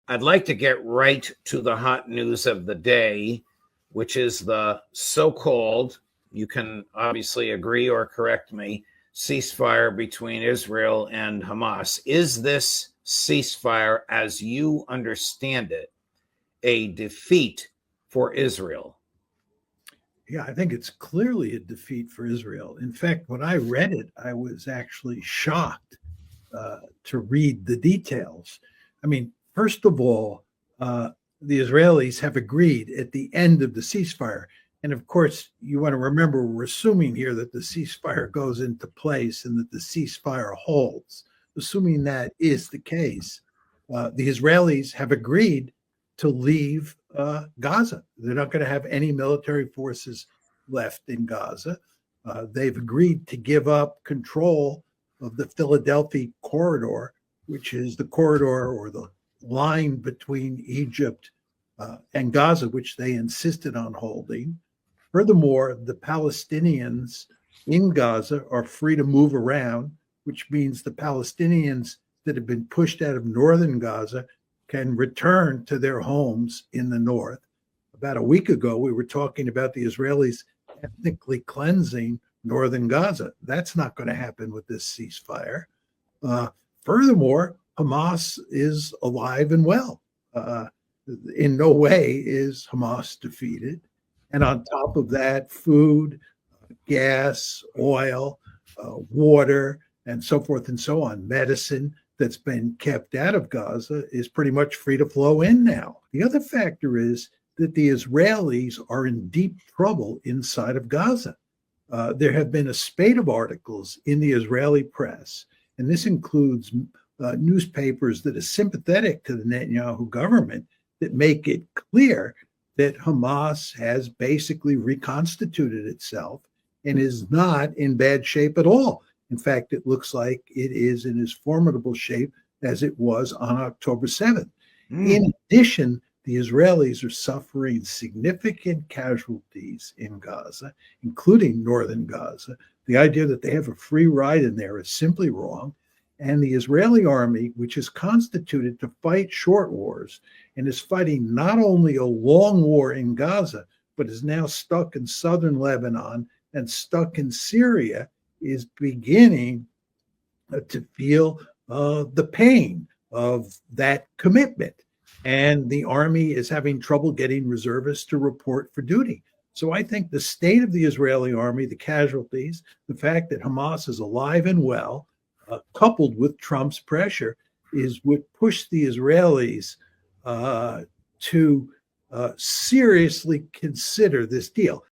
I'd like to get right to the hot news of the day, which is the so-called, you can obviously agree or correct me, ceasefire between Israel and Hamas. Is this ceasefire, as you understand it, a defeat for Israel? Yeah, I think it's clearly a defeat for Israel. In fact, when I read it, I was actually shocked to read the details. I mean, first of all, the Israelis have agreed at the end of the ceasefire. And of course, you want to remember, we're assuming here that the ceasefire goes into place and that the ceasefire holds. Assuming that is the case, the Israelis have agreed to leave Gaza. They're not going to have any military forces left in Gaza. They've agreed to give up control of the Philadelphia corridor, which is the corridor or the line between Egypt and Gaza, which they insisted on holding. Furthermore, the Palestinians in Gaza are free to move around, which means the Palestinians that have been pushed out of northern Gaza can return to their homes in the north. About a week ago, we were talking about the Israelis ethnically cleansing northern Gaza. That's not going to happen with this ceasefire. Furthermore, Hamas is alive and well. In no way is Hamas defeated. And on top of that, food, gas, oil, water, and so forth and so on, medicine that's been kept out of Gaza is pretty much free to flow in now. The other factor is that the Israelis are in deep trouble inside of Gaza. There have been a spate of articles in the Israeli press, and this includes newspapers that are sympathetic to the Netanyahu government that make it clear that Hamas has basically reconstituted itself and is not in bad shape at all. In fact, it looks like it is in as formidable shape as it was on October 7th. In addition, the Israelis are suffering significant casualties in Gaza, including northern Gaza. The idea that they have a free ride in there is simply wrong. And the Israeli army, which is constituted to fight short wars and is fighting not only a long war in Gaza, but is now stuck in southern Lebanon and stuck in Syria, is beginning to feel the pain of that commitment. And the army is having trouble getting reservists to report for duty. So I think the state of the Israeli army, the casualties, the fact that Hamas is alive and well, coupled with Trump's pressure, is what pushed the Israelis to seriously consider this deal.